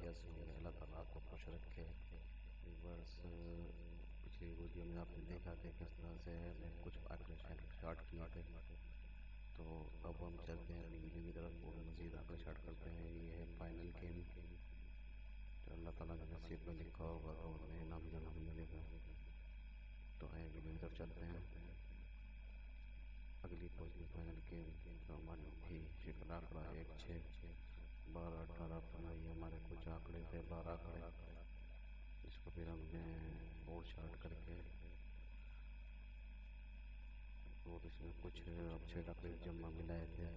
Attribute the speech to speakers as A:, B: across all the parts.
A: कैसे हैं? अल्लाह ताला आपको खुश रखे। व्यूअर्स, पिछली वीडियो में आपने देखा कि किस तरह से मैं कुछ आंकड़े शार्ट किए थे, तो अब हम चलते हैं अपनी वीडियो की तरफ और मज़ीद आंकड़े शार्ट करते हैं। ये है फाइनल गेम, तो अल्लाह ताला के नसीब में लिखा होगा तो हमें इनाम ज़रूर मिलेगा। तो आए वीडियो की तरफ चलते हैं। अगली पोजिशन फाइनल गेम तो हमारी थी शिकल आंकड़ा 1, 6, 12, 18, 15। ये हमारे कुछ आंकड़े थे, 12 आंकड़े, इसको फिर हमने और शार्ट करके और इसमें कुछ अच्छे आंकड़े जमा मिलाए थे,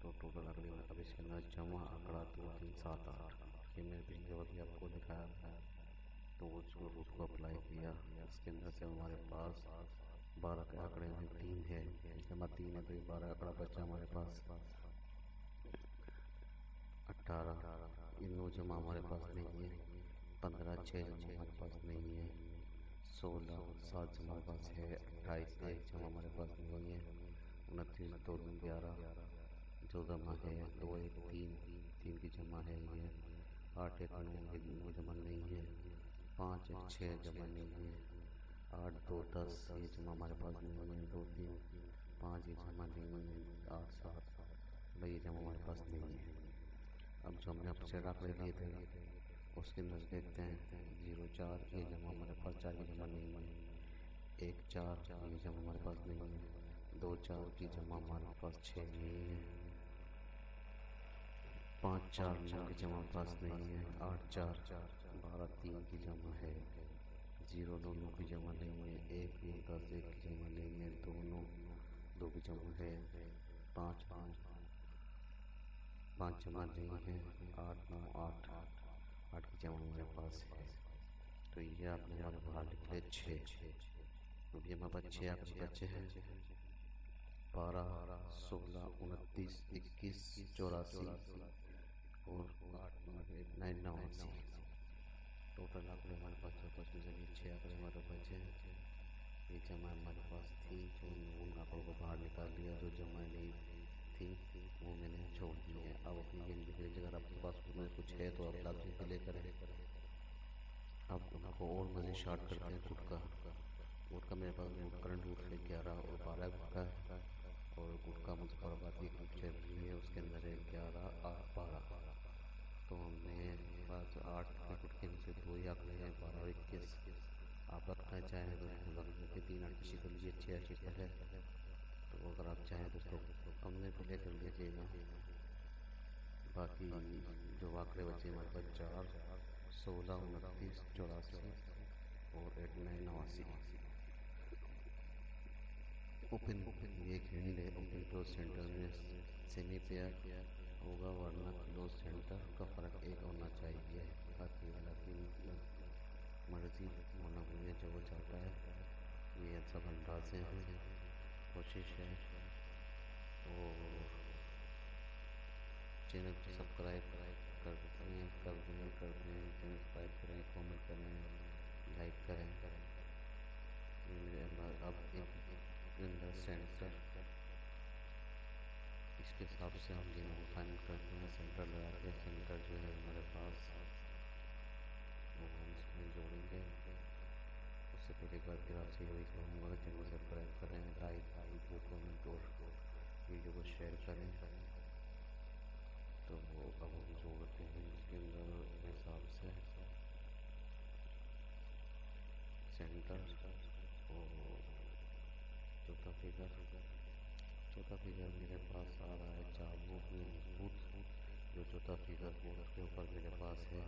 A: तो टोटल आंकड़े अब इसके अंदर जमा आंकड़ा 2, 3, 7, 8 ये मैंने पिछले वक्त आपको दिखाया था, तो उसको रूट को अप्लाई किया। इसके अंदर से हमारे पास 12 के आंकड़े में 3 है, जमा 3 है, तो ये 12 आंकड़ा बचा हमारे पास। 18 इन 2 जमा हमारे पास नहीं है। 15, 6 जमा हमारे पास नहीं है। 16, 7 जमा हमारे पास है। 28, 1 जमा हमारे पास नहीं है। 29, 2, 2, 11 जो जमा है। 2, 1, 3 3 की जमा है ये। 8, 1, 9 जमा नहीं है। 5, 1, 6 जमा नहीं है। 8, 2, 10 ये जमा हमारे पास नहीं है। 2, 3, 5 ये जमा नहीं है। 8, 7 ये जमा हमारे पास नहीं है। अब जो हमने अपने आंकड़े लिए थे उसके अंदर देखते हैं। 0, 4 ये जमा हमारे पास 4 की जमा नहीं है। 1, 4 ये जमा हमारे पास नहीं है। 2, 4 की जमा हमारे पास 6 नहीं है। 5, 4 9 की जमा हमारे पास नहीं है। 8, 4 12 3 की जमा है। 0, 2 9 की जमा नहीं है। 1, 9, 10 1 की जमा नहीं है। 2, 9 2 की जमा है। 5, 5 जमा नहीं है। 8, 9 8 की जमा हमारे पास है। तो ये आपने हमारे बाहर निकले 6। अभी हमारे पास 6 आंकड़े बचे हैं। 12, 16, 29, 21, 84 और 8, 9, 89। टोटल आंकड़े हमारे पास जो बचने चाहिए 6 आंकड़े हमारे बचे हैं। ये जमा हमारे पास थी, जो उन आंकड़ों को बाहर निकाल लिया। जो जमा नहीं थी वो मैंने छोड़ दी है। अब अपनी गेम दिख रही है। अगर आपके पास उसमें कुछ है तो आप लाजमी प्ले करें। अब उनको और मज़ीद शार्ट करते हैं। गुटका मेरे पास करंट रूट से 11 और 12 गुटका है, और गुटका मुजफ्फराबाद की ग्रुप चल रही है, उसके अंदर है 11, 8, 12। तो हमने पास 8 के गुटके में से 2 ही आंकड़े हैं, 12 और 21। आप रखना चाहें तो रख 3 8 की शिकल ये 6 शिकल है, तो अगर आप चाहें तो उसको कम में प्ले कर लीजिएगा। बाकी जो आंकड़े बचे हमारे पास 4, 16, 29, 84 और 89, 89। ओपन ये हिंड है। ओपन क्लोज सेंटर में सेमी पेयर होगा, वरना क्लोज सेंटर का फ़र्क 1 होना चाहिए। बाकी हालांकि मर्जी होना मुझे जो वो चाहता है, ये सब अंदाजे हैं, कोशिश है। और चैनल को सब्सक्राइब कर दें, सब्सक्राइब करें, कमेंट करें, लाइक करें। अब अंदर सेंटर इसके हिसाब से हम गेम को फाइनल करते हैं। सेंटर लगा के सेंटर जो है हमारे पास वो हम इसमें जोड़ेंगे। उससे पहले एक बार फिर आपसे यही कहूँगा कि चैनल सब्सक्राइब करें, लाइक कमेंट और वीडियो को शेयर करें। तो अब हम जोड़ते हैं इसके अंदर हिसाब से सेंटर और चौथा फिगर मेरे पास आ रहा है चाबुक में मजबूत। जो चौथा फिगर बोर्ड के ऊपर मेरे पास है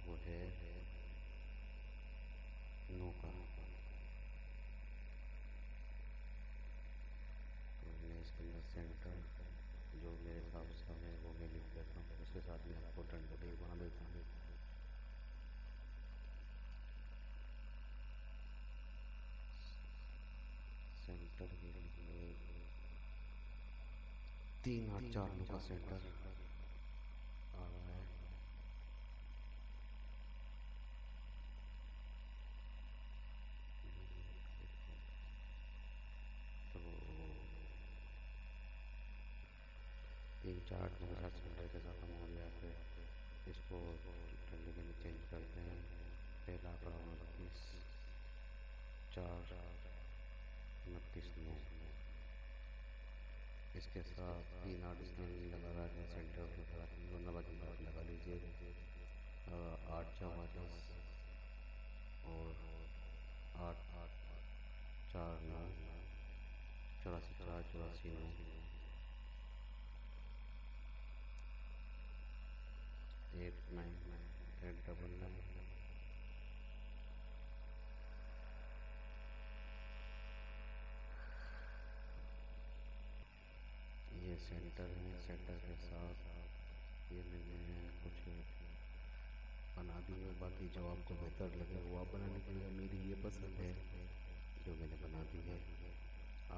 A: वो है 9 का। तो मैं इसके अंदर सेंटर जो मेरे हिसाब से है वो मैं लिख देता हूँ, उसके साथ में आपको डंडे बना देता हूँ। सेंटर 3, 8, 4, 9 का सेंटर आ रहा है। तो 3, 4, 9 के साथ सेंटर के साथ हम हो गया। फिर इसको इसके साथ 3 8 इसमें लगा रहा है सेंटर में, दोनों बाकी लगा लीजिए। 8 4 10 और 8 4 9 84 4 84 9 8 9 8 डबल 9 ये सेंटर है। सेंटर के साथ ये मैंने कुछ बना दी है, बाकी जो आपको बेहतर लगे वो आप बनाने के लिए, मेरी ये पसंद है जो मैंने बना दी है।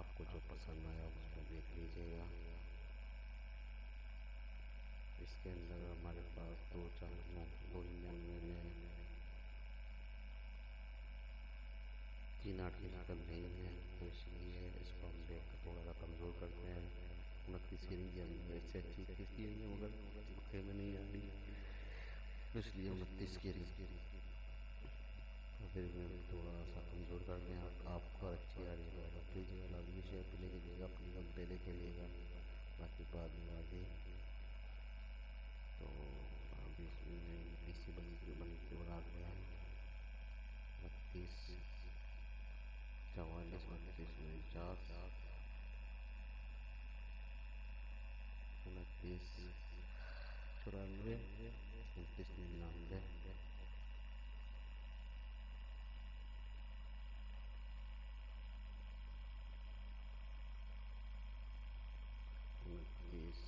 A: आपको जो पसंद आया उसको देख लीजिएगा। इसके अंदर हमारे पास 2 99 में 3 8 की रकम नहीं है, तो इसलिए इसको हम देख कर थोड़ा सा कमज़ोर करते हैं। 29 की नहीं है, इससे अच्छी किसकी है मगर मखे में नहीं आ रही, इसलिए 29 की तो फिर मैं थोड़ा सा कमज़ोर कर दें। आपको अच्छी आ रही है तो रख लीजिएगा, लाजमी शेयर पे लेके जाइएगा, अपनी गम पे लेके जाइएगा, बाकी बाद में आगे। तो अभी इसमें पीसी बन के बना गया है 32 44 29 49 29 94 29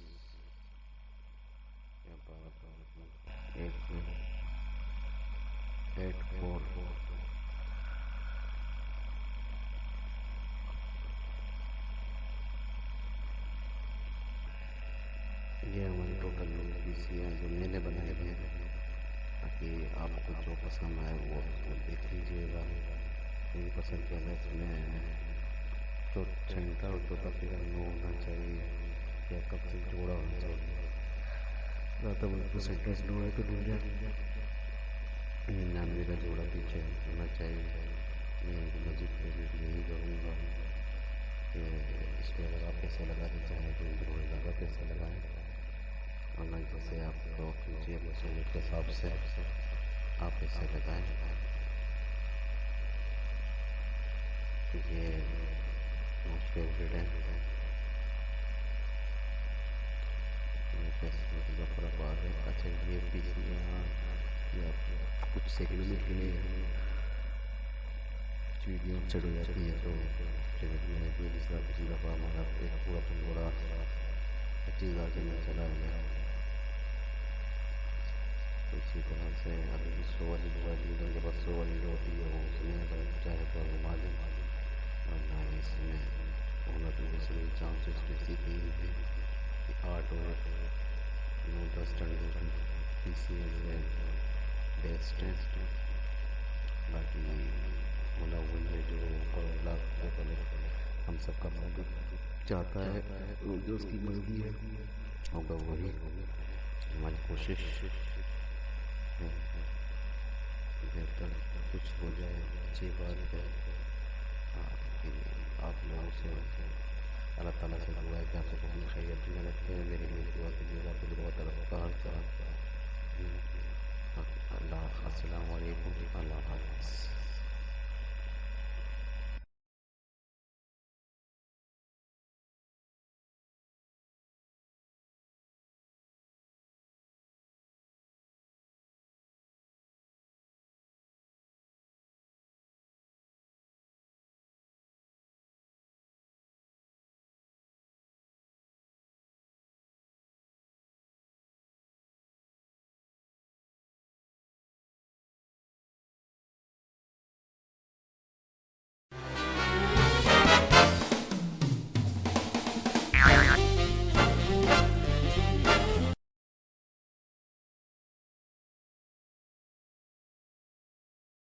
A: 99 ये हमारी टोटल पीसी हैं जो मैंने बनाए हुए हैं। ताकि आपको जो पसंद आए वो देख लीजिएगा। मेरी पसंद क्या है, इसमें जो सेंटर और जो फिगर नो होना चाहिए या कब से जोड़ा होना चाहिए। ज़्यादा बिल्कुल सेंटर नो है तो 99 का जोड़ा पीछे होना चाहिए। मैं मजीद कोशिश यही करूँगा कि इसमें अगर आप पैसे लगाना चाहें तो थोड़े ज़्यादा पैसे लगाएँ, वरना जैसे आप तो कीजिए मसूलियत के हिसाब से आप पैसे लगाएँ। ये मोस्ट फेवरेट है, फर्क आ रहा है। अच्छा ये पीसी या कुछ सेकंड के लिए वीडियो चढ़ जाती है तो जिस तरह किसी दफ़ा हमारा एक पूरा थोड़ा 25,000 के में चला गया। तो इसी तरह से अभी 100 वाली मोबाइल के पास 100 वाली जो होती है वो उसमें अगर चाहे तो घुमा दें, वरना इसमें होना तो इसमें चांसेस किसी की 8 और 9 10 टन पीसी बेस्ट है। बाकी बोला वही है जो पहले हम सबका मन चाहता है, जो उसकी मर्जी है होगा वही। हमारी कोशिश है बेहतर कुछ हो जाए, अच्छी बात है। आप लोगों से अल्लाह ताला से दुआ है कि आपको अपनी खैरियत में रखते हैं। मेरे लिए दुआ कीजिएगा, तो दुआ तरफ का हर